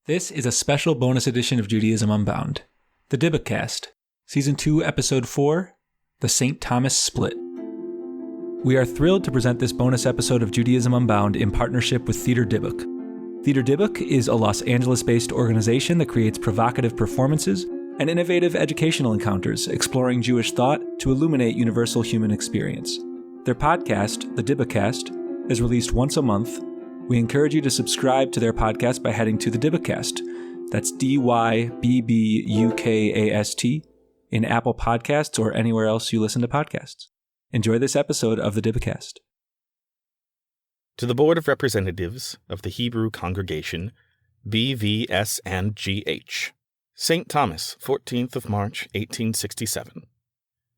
This is a special bonus edition of Judaism Unbound, the Dybbukast, Season 2, Episode 4, The St. Thomas Split. We are thrilled to present this bonus episode of Judaism Unbound in partnership with Theater Dybbuk. Theater Dybbuk is a Los Angeles-based organization that creates provocative performances and innovative educational encounters exploring Jewish thought to illuminate universal human experience. Their podcast, the Dybbukast, is released once a month. We encourage you to subscribe to their podcast by heading to the Dybbukast. That's Dybbukast in Apple Podcasts or anywhere else you listen to podcasts. Enjoy this episode of the Dybbukast. To the Board of Representatives of the Hebrew Congregation, BVS&GH, St. Thomas, 14th of March, 1867.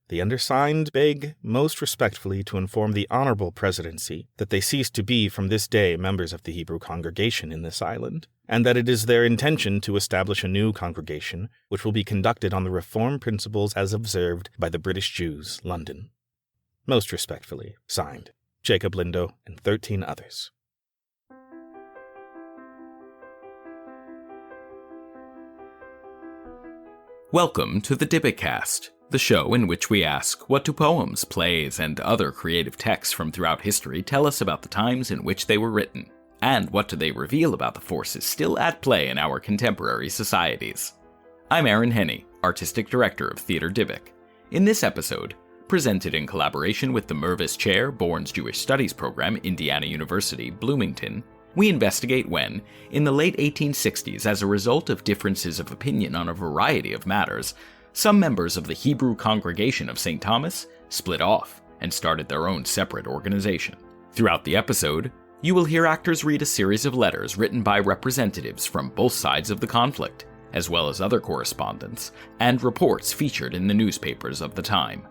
The undersigned beg most respectfully to inform the Honorable Presidency that they cease to be from this day members of the Hebrew congregation in this island, and that it is their intention to establish a new congregation which will be conducted on the reform principles as observed by the British Jews, London. Most respectfully, signed, Jacob Lindo and 13 others. Welcome to the Dybbukast, the show in which we ask, what do poems, plays, and other creative texts from throughout history tell us about the times in which they were written? And what do they reveal about the forces still at play in our contemporary societies? I'm Aaron Henney, Artistic Director of Theater Dybbuk. In this episode, presented in collaboration with the Mervis Chair, Bourne's Jewish Studies program, Indiana University, Bloomington, we investigate when, in the late 1860s, as a result of differences of opinion on a variety of matters, some members of the Hebrew congregation of St. Thomas split off and started their own separate organization. Throughout the episode, you will hear actors read a series of letters written by representatives from both sides of the conflict, as well as other correspondence, and reports featured in the newspapers of the time.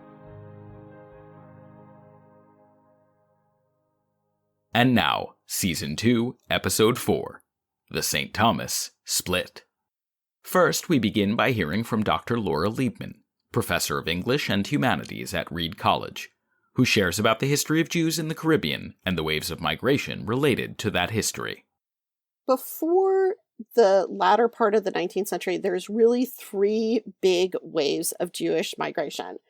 And now, Season 2, Episode 4, The St. Thomas Split. First, we begin by hearing from Dr. Laura Leibman, Professor of English and Humanities at Reed College, who shares about the history of Jews in the Caribbean and the waves of migration related to that history. Before the latter part of the 19th century, there's really three big waves of Jewish migration.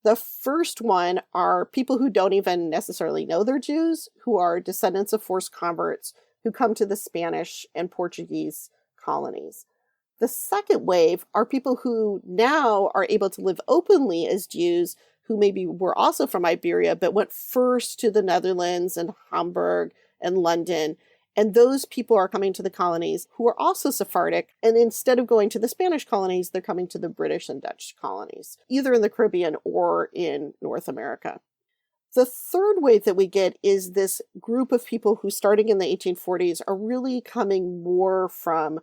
The first one are people who don't even necessarily know they're Jews, who are descendants of forced converts who come to the Spanish and Portuguese colonies. The second wave are people who now are able to live openly as Jews, who maybe were also from Iberia, but went first to the Netherlands and Hamburg and London. And those people are coming to the colonies who are also Sephardic. And instead of going to the Spanish colonies, they're coming to the British and Dutch colonies, either in the Caribbean or in North America. The third wave that we get is this group of people who, starting in the 1840s, are really coming more from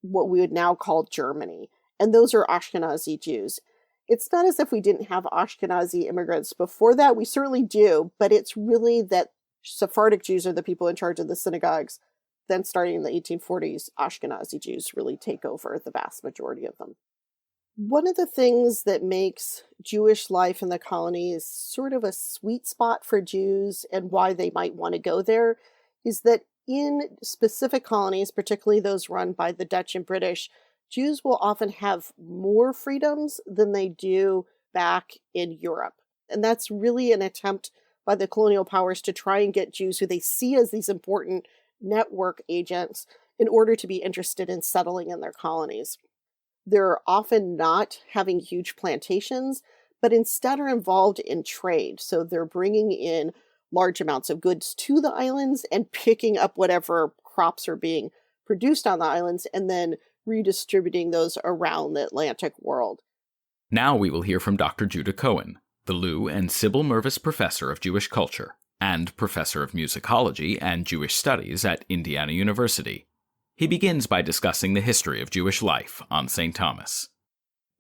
what we would now call Germany. And those are Ashkenazi Jews. It's not as if we didn't have Ashkenazi immigrants before that. We certainly do, but it's really that Sephardic Jews are the people in charge of the synagogues. Then starting in the 1840s, Ashkenazi Jews really take over the vast majority of them. One of the things that makes Jewish life in the colonies sort of a sweet spot for Jews and why they might want to go there is that in specific colonies, particularly those run by the Dutch and British, Jews will often have more freedoms than they do back in Europe. And that's really an attempt by the colonial powers to try and get Jews who they see as these important network agents in order to be interested in settling in their colonies. They're often not having huge plantations, but instead are involved in trade. So they're bringing in large amounts of goods to the islands and picking up whatever crops are being produced on the islands and then redistributing those around the Atlantic world. Now we will hear from Dr. Judah Cohen, the Lou and Sybil Mervis Professor of Jewish Culture and Professor of Musicology and Jewish Studies at Indiana University. He begins by discussing the history of Jewish life on St. Thomas.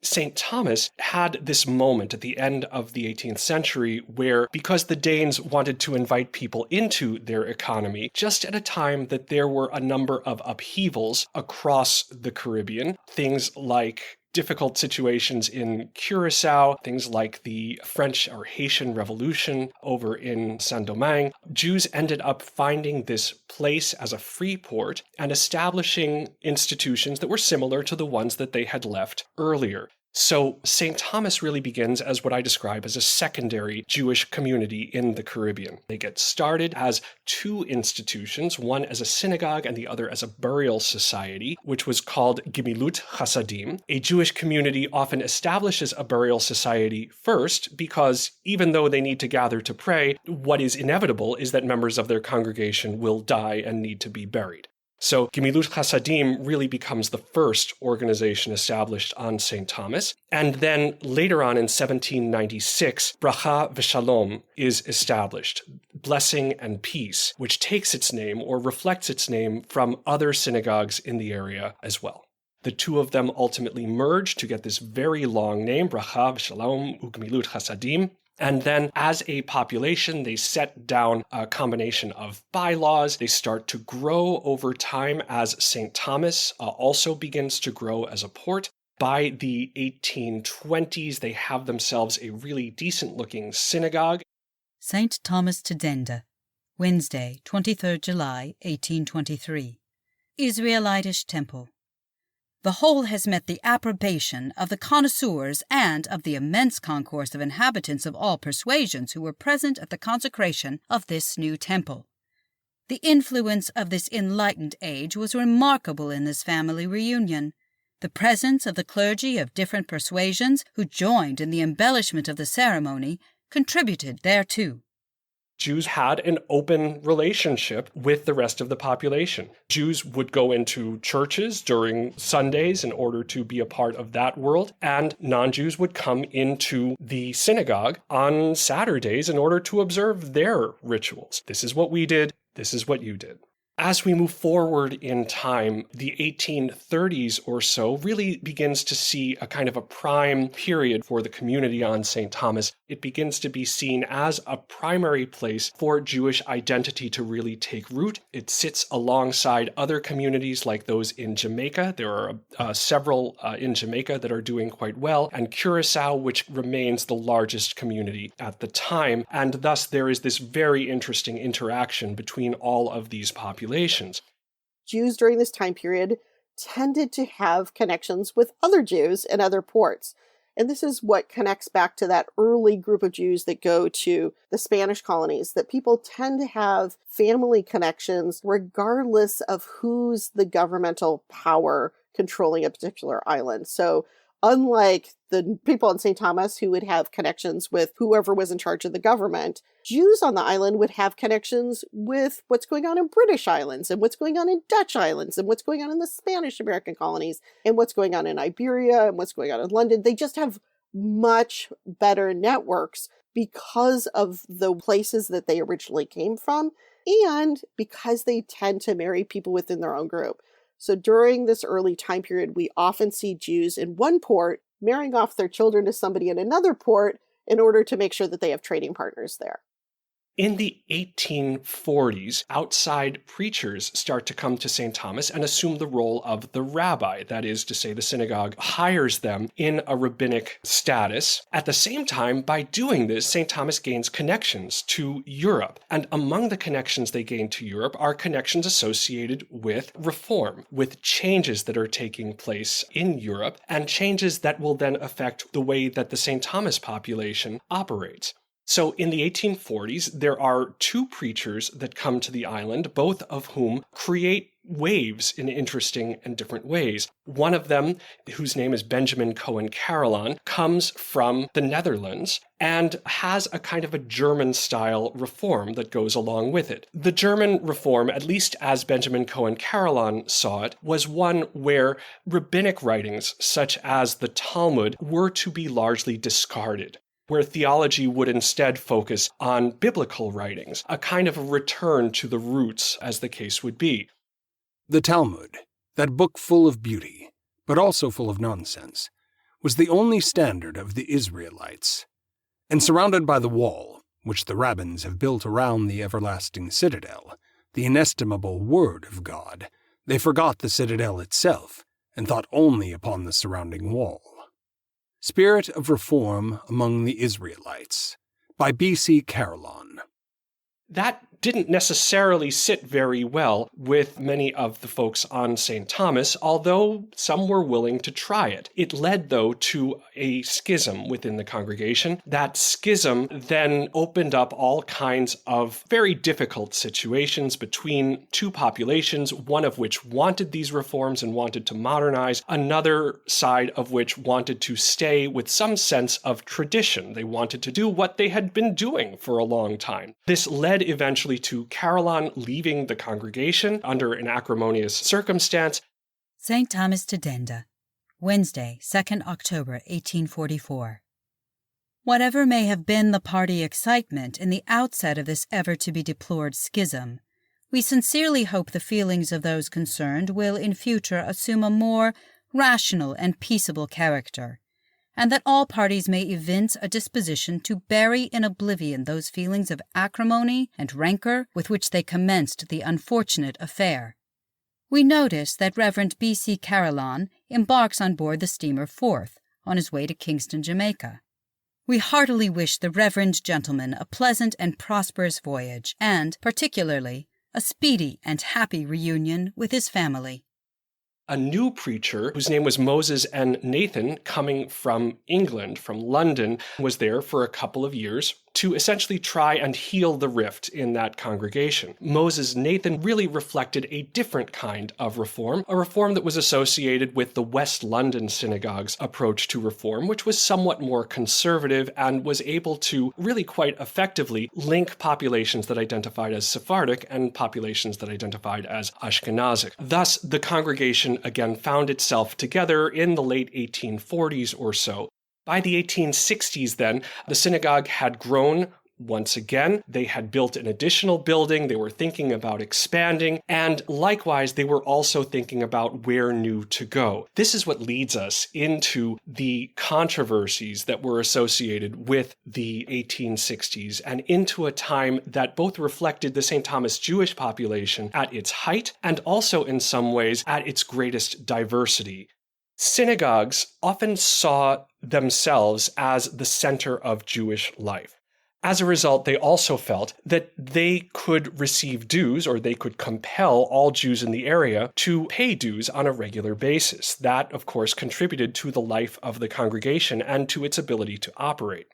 St. Thomas had this moment at the end of the 18th century where, because the Danes wanted to invite people into their economy, just at a time that there were a number of upheavals across the Caribbean, things like difficult situations in Curacao, things like the French or Haitian Revolution over in Saint-Domingue, Jews ended up finding this place as a free port and establishing institutions that were similar to the ones that they had left earlier. So St. Thomas really begins as what I describe as a secondary Jewish community in the Caribbean. They get started as two institutions, one as a synagogue and the other as a burial society, which was called Gemilut Chasadim. A Jewish community often establishes a burial society first because even though they need to gather to pray, what is inevitable is that members of their congregation will die and need to be buried. So Gemilut Chasadim really becomes the first organization established on St. Thomas. And then later on in 1796, Bracha v'Shalom is established, blessing and peace, which takes its name or reflects its name from other synagogues in the area as well. The two of them ultimately merge to get this very long name, Bracha v'Shalom u'Gemilut Chasadim. And then as a population, they set down a combination of bylaws. They start to grow over time as St. Thomas also begins to grow as a port. By the 1820s, they have themselves a really decent-looking synagogue. St. Thomas to Denda, Wednesday, 23rd July, 1823. Israelitish Temple. The whole has met the approbation of the connoisseurs and of the immense concourse of inhabitants of all persuasions who were present at the consecration of this new temple. The influence of this enlightened age was remarkable in this family reunion. The presence of the clergy of different persuasions who joined in the embellishment of the ceremony contributed thereto. Jews had an open relationship with the rest of the population. Jews would go into churches during Sundays in order to be a part of that world, and non-Jews would come into the synagogue on Saturdays in order to observe their rituals. This is what we did, this is what you did. As we move forward in time, the 1830s or so really begins to see a kind of a prime period for the community on St. Thomas. It begins to be seen as a primary place for Jewish identity to really take root. It sits alongside other communities like those in Jamaica. There are several in Jamaica that are doing quite well, and Curacao, which remains the largest community at the time. And thus there is this very interesting interaction between all of these populations. Jews during this time period tended to have connections with other Jews in other ports. And this is what connects back to that early group of Jews that go to the Spanish colonies, that people tend to have family connections regardless of who's the governmental power controlling a particular island. So unlike the people in St. Thomas who would have connections with whoever was in charge of the government, Jews on the island would have connections with what's going on in British islands and what's going on in Dutch islands and what's going on in the Spanish American colonies and what's going on in Iberia and what's going on in London. They just have much better networks because of the places that they originally came from and because they tend to marry people within their own group. So during this early time period, we often see Jews in one port marrying off their children to somebody in another port in order to make sure that they have trading partners there. In the 1840s, outside preachers start to come to St. Thomas and assume the role of the rabbi. That is to say, the synagogue hires them in a rabbinic status. At the same time, by doing this, St. Thomas gains connections to Europe. And among the connections they gain to Europe are connections associated with reform, with changes that are taking place in Europe, and changes that will then affect the way that the St. Thomas population operates. So in the 1840s, there are two preachers that come to the island, both of whom create waves in interesting and different ways. One of them, whose name is Benjamin Cohen Carillon, comes from the Netherlands and has a kind of a German-style reform that goes along with it. The German reform, at least as Benjamin Cohen Carillon saw it, was one where rabbinic writings, such as the Talmud, were to be largely discarded, where theology would instead focus on biblical writings, a kind of a return to the roots, as the case would be. The Talmud, that book full of beauty, but also full of nonsense, was the only standard of the Israelites. And surrounded by the wall, which the rabbins have built around the everlasting citadel, the inestimable Word of God, they forgot the citadel itself, and thought only upon the surrounding wall. Spirit of Reform Among the Israelites by B.C. Carillon. That didn't necessarily sit very well with many of the folks on St. Thomas, although some were willing to try it. It led, though, to a schism within the congregation. That schism then opened up all kinds of very difficult situations between two populations, one of which wanted these reforms and wanted to modernize, another side of which wanted to stay with some sense of tradition. They wanted to do what they had been doing for a long time. This led eventually to Carillon leaving the congregation under an acrimonious circumstance. St. Thomas to Denda, Wednesday, 2nd October, 1844. Whatever may have been the party excitement in the outset of this ever-to-be-deplored schism, we sincerely hope the feelings of those concerned will in future assume a more rational and peaceable character, and that all parties may evince a disposition to bury in oblivion those feelings of acrimony and rancor with which they commenced the unfortunate affair. We notice that Reverend B.C. Carillon embarks on board the steamer Forth on his way to Kingston, Jamaica. We heartily wish the reverend gentleman a pleasant and prosperous voyage, and, particularly, a speedy and happy reunion with his family. A new preacher, whose name was Moses N. Nathan, coming from England, from London, was there for a couple of years to essentially try and heal the rift in that congregation. Moses Nathan really reflected a different kind of reform, a reform that was associated with the West London synagogue's approach to reform, which was somewhat more conservative and was able to really quite effectively link populations that identified as Sephardic and populations that identified as Ashkenazic. Thus, the congregation again found itself together in the late 1840s or so. By the 1860s, then, the synagogue had grown once again. They had built an additional building. They were thinking about expanding. And likewise, they were also thinking about where new to go. This is what leads us into the controversies that were associated with the 1860s and into a time that both reflected the St. Thomas Jewish population at its height and also in some ways at its greatest diversity. Synagogues often saw themselves as the center of Jewish life. As a result, they also felt that they could receive dues, or they could compel all Jews in the area to pay dues on a regular basis. That, of course, contributed to the life of the congregation and to its ability to operate.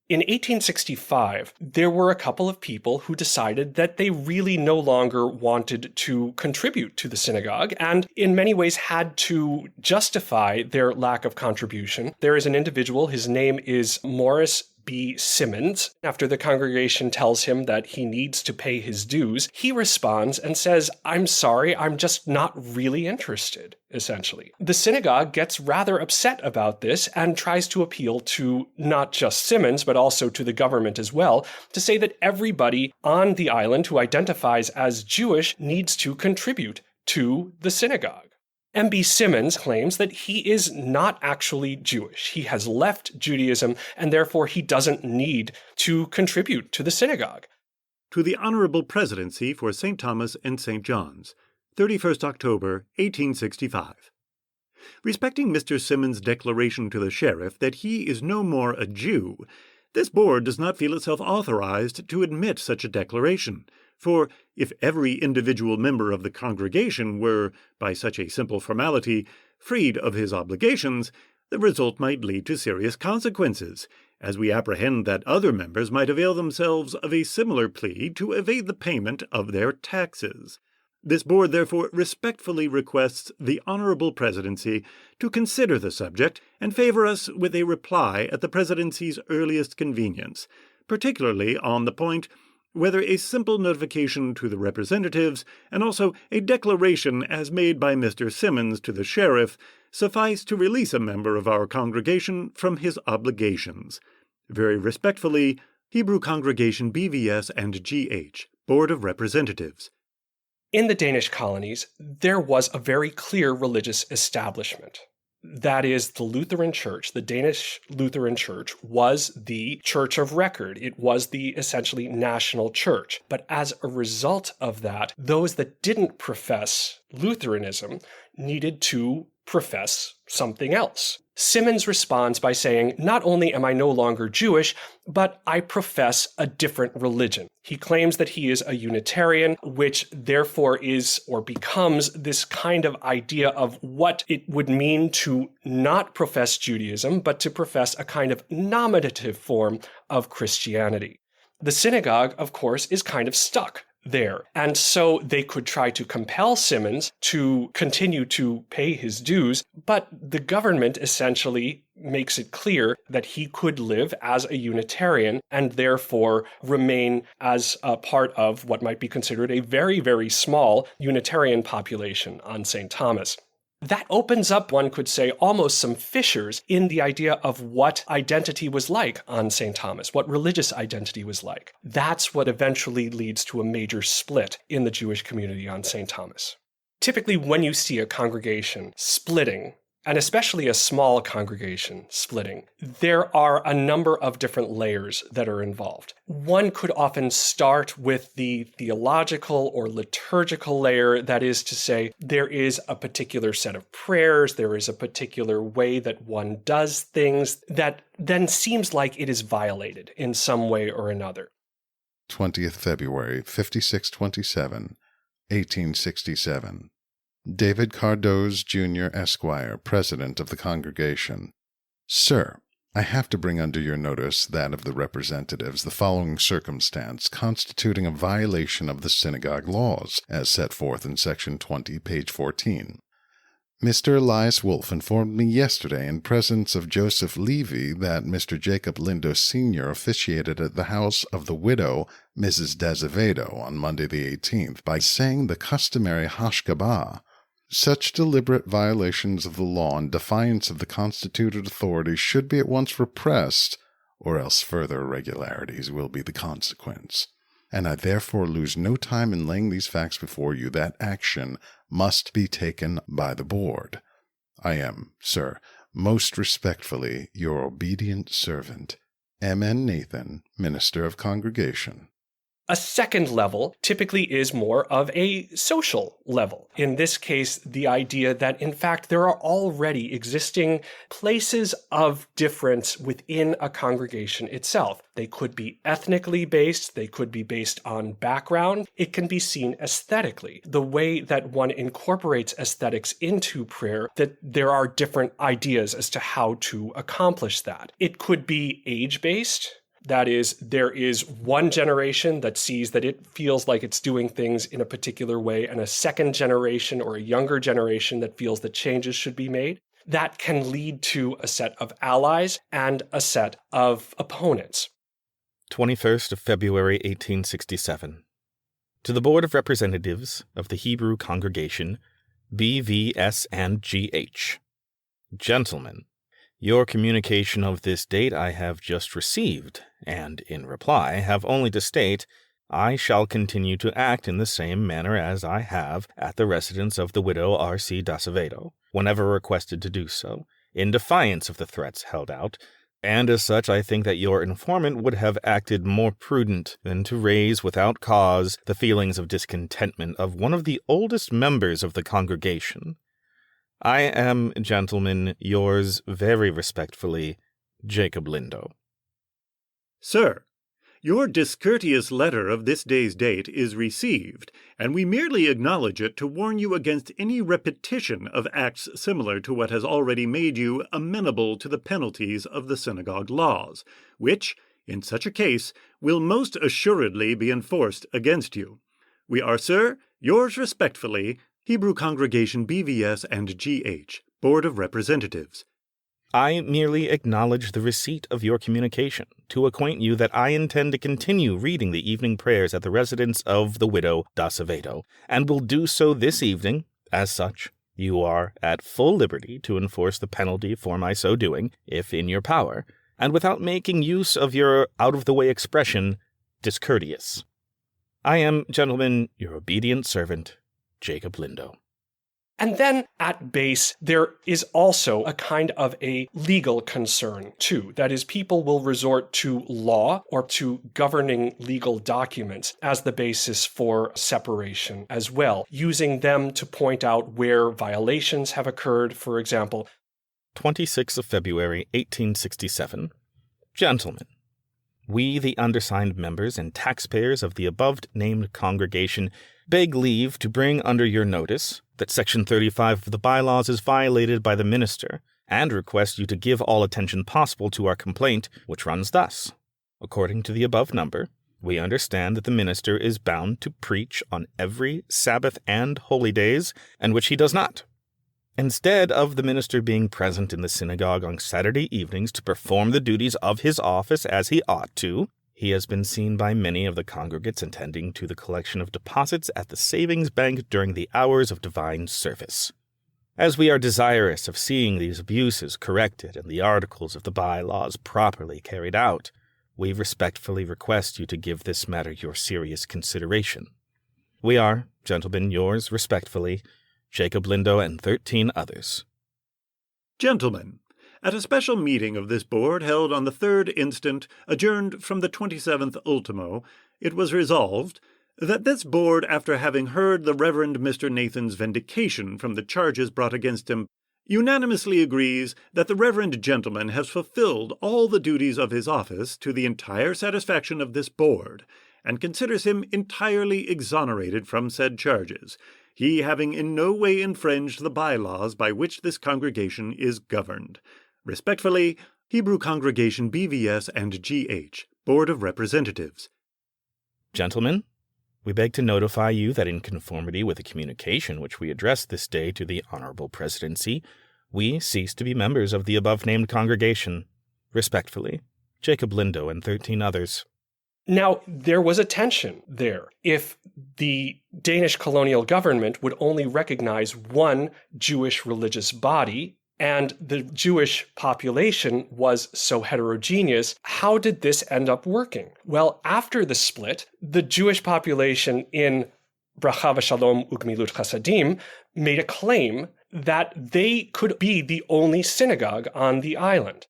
In 1865, there were a couple of people who decided that they really no longer wanted to contribute to the synagogue and in many ways had to justify their lack of contribution. There is an individual, his name is Morris B. Simmons. After the congregation tells him that he needs to pay his dues, he responds and says, "I'm sorry, I'm just not really interested," essentially. The synagogue gets rather upset about this and tries to appeal to not just Simmons, but also to the government as well, to say that everybody on the island who identifies as Jewish needs to contribute to the synagogue. M.B. Simmons claims that he is not actually Jewish. He has left Judaism, and therefore he doesn't need to contribute to the synagogue. To the Honorable Presidency for St. Thomas and St. John's, 31st October, 1865. Respecting Mr. Simmons' declaration to the sheriff that he is no more a Jew, this board does not feel itself authorized to admit such a declaration. For if every individual member of the congregation were, by such a simple formality, freed of his obligations, the result might lead to serious consequences, as we apprehend that other members might avail themselves of a similar plea to evade the payment of their taxes. This board therefore respectfully requests the Honorable Presidency to consider the subject and favor us with a reply at the Presidency's earliest convenience, particularly on the point whether a simple notification to the representatives and also a declaration as made by Mr. Simmons to the sheriff suffice to release a member of our congregation from his obligations. Very respectfully, Hebrew Congregation BVS and GH, Board of Representatives. In the Danish colonies, there was a very clear religious establishment. That is, the Lutheran Church, the Danish Lutheran Church, was the church of record. It was the essentially national church. But as a result of that, those that didn't profess Lutheranism needed to profess something else. Symonds responds by saying, not only am I no longer Jewish, but I profess a different religion. He claims that he is a Unitarian, which therefore is or becomes this kind of idea of what it would mean to not profess Judaism, but to profess a kind of nominative form of Christianity. The synagogue, of course, is kind of stuck there. And so they could try to compel Symonds to continue to pay his dues, but the government essentially makes it clear that he could live as a Unitarian and therefore remain as a part of what might be considered a very, very small Unitarian population on St. Thomas. That opens up, one could say, almost some fissures in the idea of what identity was like on St. Thomas, what religious identity was like. That's what eventually leads to a major split in the Jewish community on St. Thomas. Typically, when you see a congregation splitting, and especially a small congregation splitting, there are a number of different layers that are involved. One could often start with the theological or liturgical layer, that is to say, there is a particular set of prayers, there is a particular way that one does things that then seems like it is violated in some way or another. 20th February, 5627, 1867. David Cardoz, Jr., Esquire, President of the Congregation. Sir, I have to bring under your notice that of the representatives the following circumstance constituting a violation of the synagogue laws, as set forth in Section 20, page 14. Mr. Elias Wolfe informed me yesterday in presence of Joseph Levy that Mr. Jacob Lindo Sr. officiated at the house of the widow, Mrs. D'azevedo, on Monday the 18th by saying the customary hashkabah. Such deliberate violations of the law in defiance of the constituted authority should be at once repressed, or else further irregularities will be the consequence. And I therefore lose no time in laying these facts before you that action must be taken by the board. I am, sir, most respectfully, your obedient servant, M. N. Nathan, Minister of Congregation. A second level typically is more of a social level. In this case, the idea that, in fact, there are already existing places of difference within a congregation itself. They could be ethnically based, they could be based on background, it can be seen aesthetically. The way that one incorporates aesthetics into prayer, that there are different ideas as to how to accomplish that. It could be age-based. That is, there is one generation that sees that it feels like it's doing things in a particular way, and a second generation or a younger generation that feels that changes should be made. That can lead to a set of allies and a set of opponents. 21st of February, 1867. To the Board of Representatives of the Hebrew Congregation, BVS and GH. Gentlemen, your communication of this date I have just received, and in reply have only to state, I shall continue to act in the same manner as I have at the residence of the widow R.C. d'Azevedo, whenever requested to do so, in defiance of the threats held out, and as such I think that your informant would have acted more prudent than to raise without cause the feelings of discontentment of one of the oldest members of the congregation. I am, gentlemen, yours very respectfully, Jacob Lindo. Sir, your discourteous letter of this day's date is received, and we merely acknowledge it to warn you against any repetition of acts similar to what has already made you amenable to the penalties of the synagogue laws, which, in such a case, will most assuredly be enforced against you. We are, sir, yours respectfully, Hebrew Congregation BVS and GH, Board of Representatives. I merely acknowledge the receipt of your communication to acquaint you that I intend to continue reading the evening prayers at the residence of the widow d'Azevedo, and will do so this evening. As such, you are at full liberty to enforce the penalty for my so doing, if in your power, and without making use of your out-of-the-way expression, discourteous. I am, gentlemen, your obedient servant, Jacob Lindo. And then at base, there is also a kind of a legal concern too. That is, people will resort to law or to governing legal documents as the basis for separation as well, using them to point out where violations have occurred, for example. 26th of February, 1867. Gentlemen, we, the undersigned members and taxpayers of the above-named congregation, beg leave to bring under your notice that Section 35 of the bylaws is violated by the minister, and request you to give all attention possible to our complaint, which runs thus. According to the above number, we understand that the minister is bound to preach on every Sabbath and holy days, and which he does not. Instead of the minister being present in the synagogue on Saturday evenings to perform the duties of his office as he ought to, he has been seen by many of the congregates attending to the collection of deposits at the savings bank during the hours of divine service. As we are desirous of seeing these abuses corrected and the articles of the bylaws properly carried out, we respectfully request you to give this matter your serious consideration. We are, gentlemen, yours respectfully, Jacob Lindo and 13 others. Gentlemen, at a special meeting of this board held on the 3rd instant, adjourned from the 27th ultimo, it was resolved that this board, after having heard the Reverend Mr. Nathan's vindication from the charges brought against him, unanimously agrees that the reverend gentleman has fulfilled all the duties of his office to the entire satisfaction of this board, and considers him entirely exonerated from said charges, he having in no way infringed the bylaws by which this congregation is governed. Respectfully, Hebrew Congregation BVS and GH, Board of Representatives. Gentlemen, we beg to notify you that in conformity with the communication which we addressed this day to the Honorable Presidency, we cease to be members of the above-named congregation. Respectfully, Jacob Lindo and 13 others. Now, there was a tension there. If the Danish colonial government would only recognize one Jewish religious body, and the Jewish population was so heterogeneous, how did this end up working? Well, after the split, the Jewish population in Bracha v'Shalom u'Gemilut Chasadim made a claim that they could be the only synagogue on the island.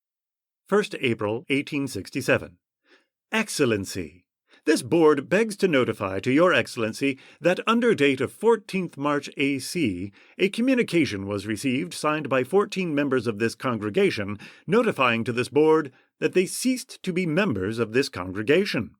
1st April, 1867. Excellency, this board begs to notify to your Excellency that under date of 14th March AC, a communication was received signed by 14 members of this congregation notifying to this board that they ceased to be members of this congregation.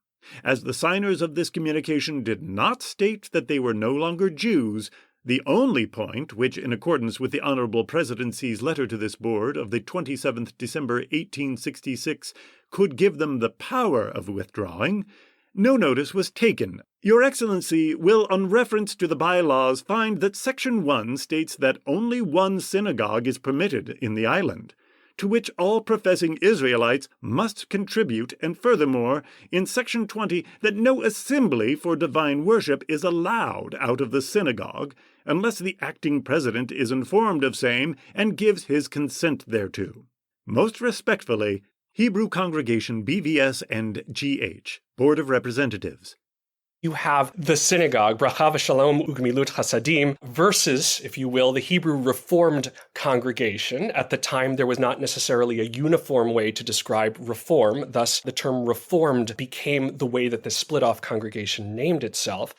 As the signers of this communication did not state that they were no longer Jews, the only point which, in accordance with the Honorable Presidency's letter to this board of the 27th December 1866, could give them the power of withdrawing, no notice was taken. Your Excellency will, on reference to the bylaws, find that Section 1 states that only one synagogue is permitted in the island, to which all professing Israelites must contribute, and furthermore, in Section 20, that no assembly for divine worship is allowed out of the synagogue, unless the acting president is informed of same and gives his consent thereto. Most respectfully, Hebrew Congregation BVS and GH, Board of Representatives. You have the synagogue, Bracha v'Shalom u'Gemilut Chasadim, versus, if you will, the Hebrew Reformed congregation. At the time, there was not necessarily a uniform way to describe reform. Thus, the term Reformed became the way that the split-off congregation named itself.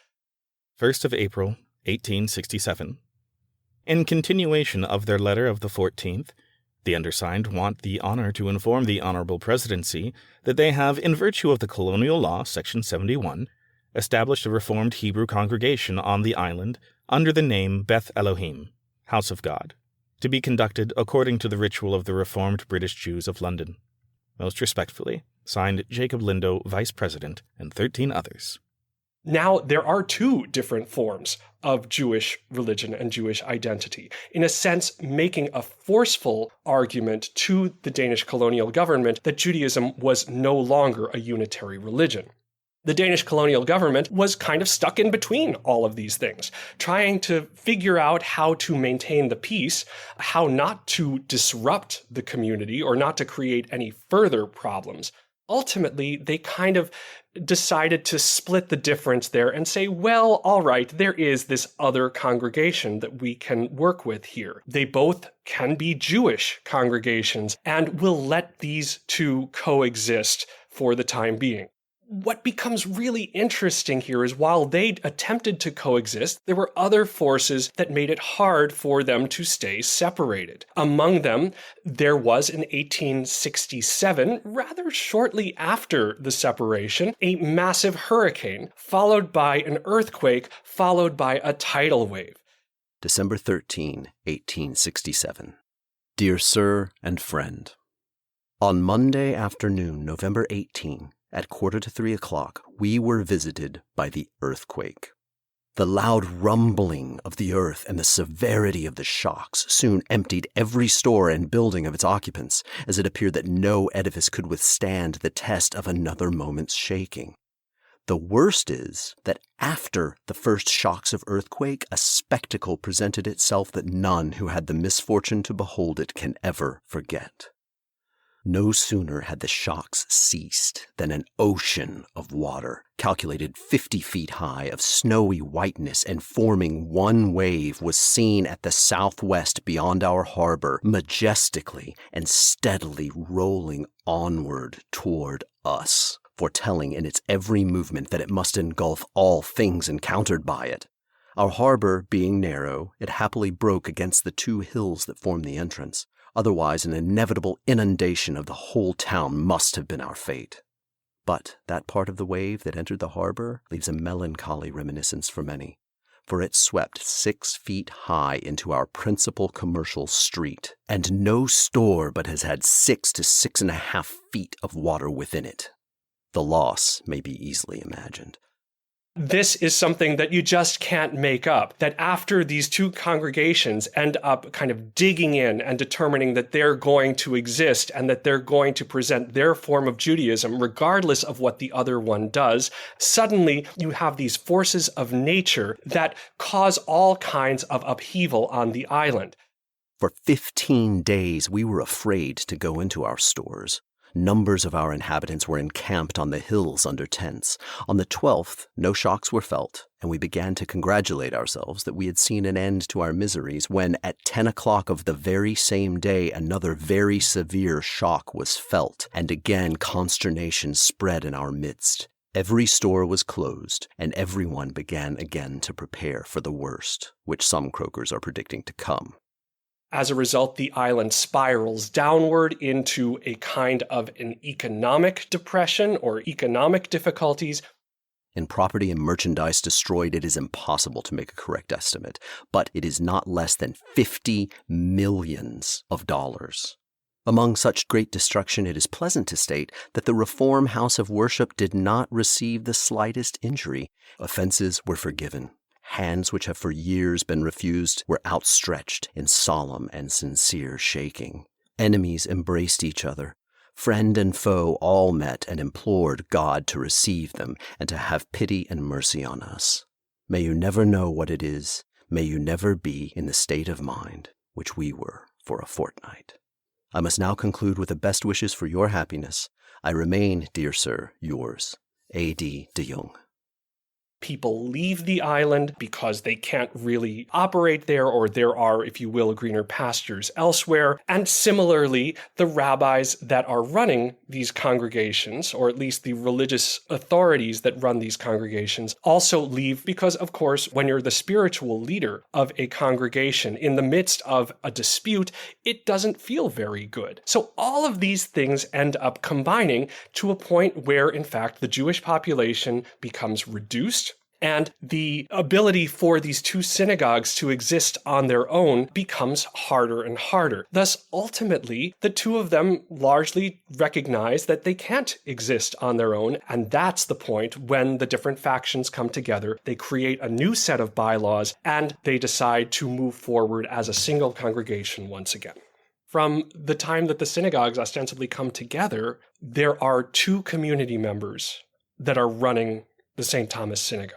1st of April, 1867. In continuation of their letter of the 14th, the undersigned want the honor to inform the Honorable Presidency that they have, in virtue of the Colonial Law, Section 71, established a Reformed Hebrew congregation on the island under the name Beth Elohim, House of God, to be conducted according to the ritual of the Reformed British Jews of London. Most respectfully, signed Jacob Lindo, Vice President, and 13 others. Now, there are two different forms of Jewish religion and Jewish identity, in a sense making a forceful argument to the Danish colonial government that Judaism was no longer a unitary religion. The Danish colonial government was kind of stuck in between all of these things, trying to figure out how to maintain the peace, how not to disrupt the community or not to create any further problems. Ultimately, they kind of decided to split the difference there and say, well, all right, there is this other congregation that we can work with here. They both can be Jewish congregations, and we'll let these two coexist for the time being. What becomes really interesting here is while they attempted to coexist, there were other forces that made it hard for them to stay separated. Among them, there was in 1867, rather shortly after the separation, a massive hurricane, followed by an earthquake, followed by a tidal wave. December 13, 1867. Dear Sir and Friend, on Monday afternoon, November 18, at 2:45, we were visited by the earthquake. The loud rumbling of the earth and the severity of the shocks soon emptied every store and building of its occupants, as it appeared that no edifice could withstand the test of another moment's shaking. The worst is that after the first shocks of earthquake, a spectacle presented itself that none who had the misfortune to behold it can ever forget. No sooner had the shocks ceased than an ocean of water, calculated 50 feet high, of snowy whiteness and forming one wave, was seen at the southwest beyond our harbor, majestically and steadily rolling onward toward us, foretelling in its every movement that it must engulf all things encountered by it. Our harbor being narrow, it happily broke against the 2 hills that form the entrance. Otherwise, an inevitable inundation of the whole town must have been our fate. But that part of the wave that entered the harbor leaves a melancholy reminiscence for many, for it swept 6 feet high into our principal commercial street, and no store but has had 6 to 6.5 feet of water within it. The loss may be easily imagined. This is something that you just can't make up, that after these two congregations end up kind of digging in and determining that they're going to exist and that they're going to present their form of Judaism regardless of what the other one does, suddenly you have these forces of nature that cause all kinds of upheaval on the island. For 15 days we were afraid to go into our stores. Numbers of our inhabitants were encamped on the hills under tents. On the 12th, no shocks were felt, and we began to congratulate ourselves that we had seen an end to our miseries when, at 10 o'clock of the very same day, another very severe shock was felt, and again consternation spread in our midst. Every store was closed, and everyone began again to prepare for the worst, which some croakers are predicting to come. As a result, the island spirals downward into a kind of an economic depression or economic difficulties. In property and merchandise destroyed, it is impossible to make a correct estimate, but it is not less than $50 million. Among such great destruction, it is pleasant to state that the Reform House of Worship did not receive the slightest injury. Offenses were forgiven. Hands which have for years been refused were outstretched in solemn and sincere shaking. Enemies embraced each other. Friend and foe all met and implored God to receive them and to have pity and mercy on us. May you never know what it is. May you never be in the state of mind which we were for a fortnight. I must now conclude with the best wishes for your happiness. I remain, dear sir, yours, A.D. de Jong. People leave the island because they can't really operate there, or there are, if you will, greener pastures elsewhere. And similarly, the rabbis that are running these congregations, or at least the religious authorities that run these congregations, also leave because, of course, when you're the spiritual leader of a congregation in the midst of a dispute, it doesn't feel very good. So all of these things end up combining to a point where, in fact, the Jewish population becomes reduced, and the ability for these two synagogues to exist on their own becomes harder and harder. Thus, ultimately, the two of them largely recognize that they can't exist on their own, and that's the point when the different factions come together. They create a new set of bylaws, and they decide to move forward as a single congregation once again. From the time that the synagogues ostensibly come together, there are two community members that are running the St. Thomas Synagogue.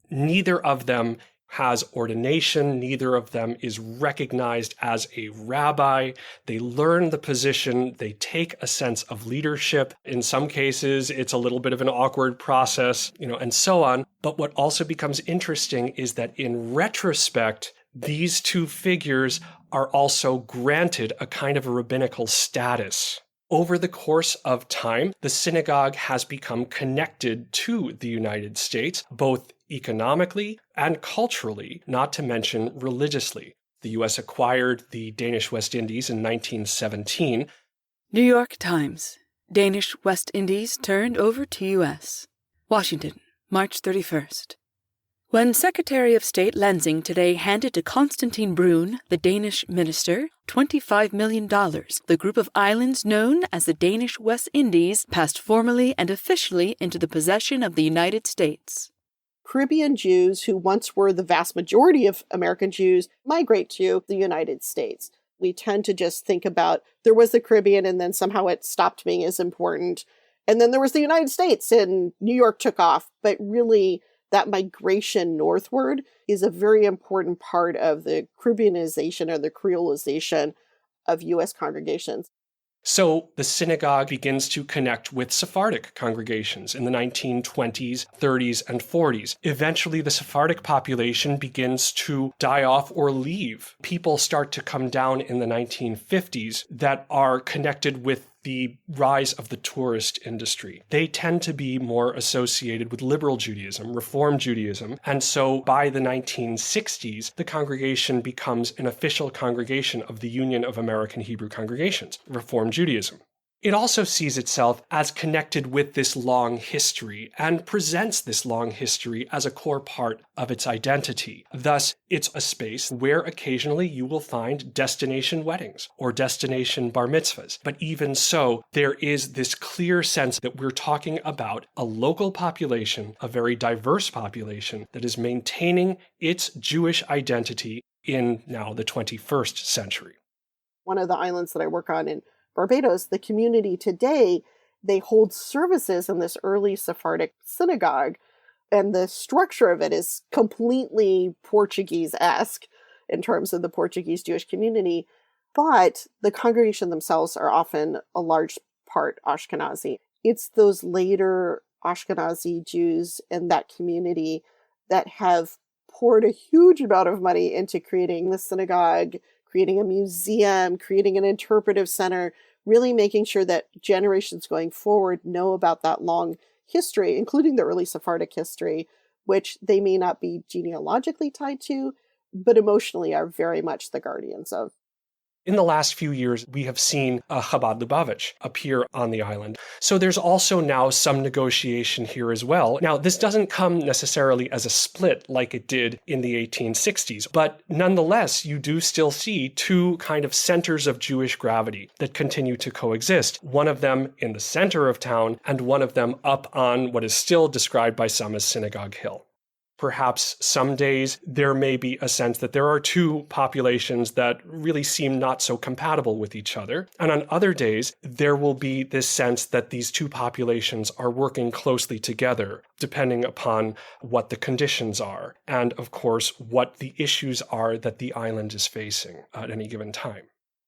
Neither of them has ordination. Neither of them is recognized as a rabbi. They learn the position. They take a sense of leadership. In some cases, it's a little bit of an awkward process, and so on. But what also becomes interesting is that in retrospect, these two figures are also granted a kind of a rabbinical status. Over the course of time, the synagogue has become connected to the United States, both economically and culturally, not to mention religiously. The U.S. acquired the Danish West Indies in 1917. New York Times. Danish West Indies turned over to U.S. Washington, March 31st. When Secretary of State Lansing today handed to Constantine Brun, the Danish minister, $25 million, the group of islands known as the Danish West Indies passed formally and officially into the possession of the United States. Caribbean Jews, who once were the vast majority of American Jews, migrate to the United States. We tend to just think about there was the Caribbean and then somehow it stopped being as important. And then there was the United States and New York took off. But really, that migration northward is a very important part of the Caribbeanization or the Creolization of U.S. congregations. So the synagogue begins to connect with Sephardic congregations in the 1920s, 30s, and 40s. Eventually, the Sephardic population begins to die off or leave. People start to come down in the 1950s that are connected with the rise of the tourist industry. They tend to be more associated with liberal Judaism, Reform Judaism, and so by the 1960s, the congregation becomes an official congregation of the Union of American Hebrew Congregations, Reform Judaism. It also sees itself as connected with this long history and presents this long history as a core part of its identity. Thus, it's a space where occasionally you will find destination weddings or destination bar mitzvahs. But even so, there is this clear sense that we're talking about a local population, a very diverse population that is maintaining its Jewish identity in now the 21st century. One of the islands that I work on in Barbados, the community today, they hold services in this early Sephardic synagogue, and the structure of it is completely Portuguese-esque in terms of the Portuguese Jewish community, but the congregation themselves are often a large part Ashkenazi. It's those later Ashkenazi Jews in that community that have poured a huge amount of money into creating the synagogue, creating a museum, creating an interpretive center, really making sure that generations going forward know about that long history, including the early Sephardic history, which they may not be genealogically tied to, but emotionally are very much the guardians of. In the last few years, we have seen a Chabad Lubavitch appear on the island. So there's also now some negotiation here as well. Now, this doesn't come necessarily as a split like it did in the 1860s, but nonetheless, you do still see two kind of centers of Jewish gravity that continue to coexist. One of them in the center of town and one of them up on what is still described by some as Synagogue Hill. Perhaps some days there may be a sense that there are two populations that really seem not so compatible with each other. And on other days, there will be this sense that these two populations are working closely together, depending upon what the conditions are. And of course, what the issues are that the island is facing at any given time.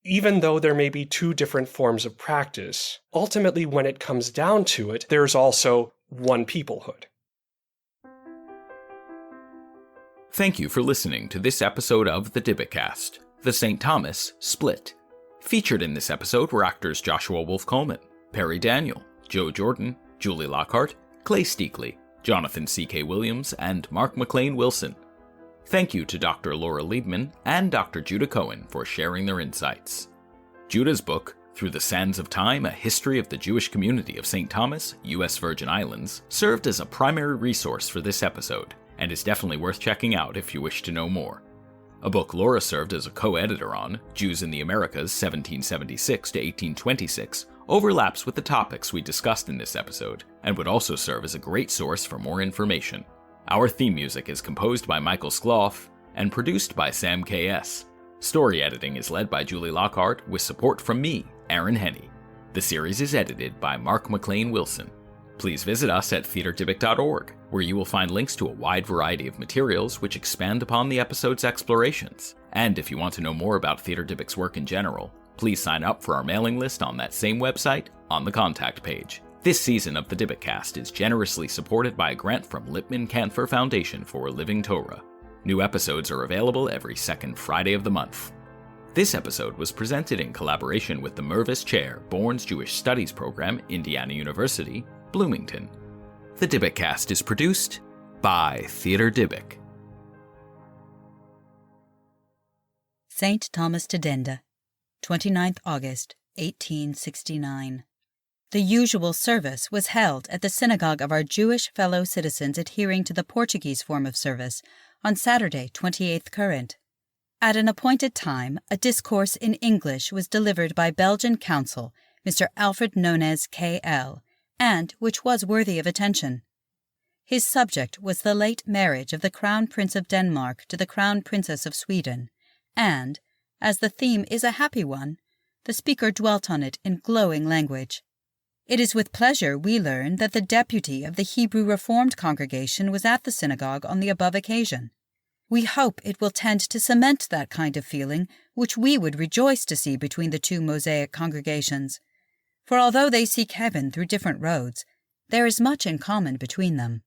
Even though there may be two different forms of practice, ultimately when it comes down to it, there's also one peoplehood. Thank you for listening to this episode of the Dybbukast, the St. Thomas Split. Featured in this episode were actors Joshua Wolf Coleman, Perry Daniel, Joe Jordan, Julie Lockhart, Clay Steakley, Jonathan C.K. Williams, and Mark McLean Wilson. Thank you to Dr. Laura Leibman and Dr. Judah Cohen for sharing their insights. Judah's book, Through the Sands of Time, A History of the Jewish Community of St. Thomas, U.S. Virgin Islands, served as a primary resource for this episode, and is definitely worth checking out if you wish to know more. A book Laura served as a co-editor on, Jews in the Americas 1776 to 1826, overlaps with the topics we discussed in this episode, and would also serve as a great source for more information. Our theme music is composed by Michael Skloff and produced by Sam K.S. Story editing is led by Julie Lockhart with support from me, Aaron Henney. The series is edited by Mark McLean Wilson. Please visit us at theaterdybbuk.org where you will find links to a wide variety of materials which expand upon the episode's explorations. And if you want to know more about Theater Dybbuk's work in general, please sign up for our mailing list on that same website on the contact page. This season of the Dybbukast is generously supported by a grant from Leibman Canfer Foundation for Living Torah. New episodes are available every second Friday of the month. This episode was presented in collaboration with the Mervis Chair, Bourne's Jewish Studies Program, Indiana University, Bloomington. The Dybbukast is produced by Theater Dybbuk. St. Thomas Tadenda, 29th August, 1869. The usual service was held at the synagogue of our Jewish fellow citizens adhering to the Portuguese form of service on Saturday, 28th current. At an appointed time, a discourse in English was delivered by Belgian counsel, Mr. Alfred Nunez, K.L., and which was worthy of attention. His subject was the late marriage of the Crown Prince of Denmark to the Crown Princess of Sweden, and, as the theme is a happy one, the speaker dwelt on it in glowing language. It is with pleasure we learn that the deputy of the Hebrew Reformed congregation was at the synagogue on the above occasion. We hope it will tend to cement that kind of feeling which we would rejoice to see between the two Mosaic congregations. For although they seek heaven through different roads, there is much in common between them.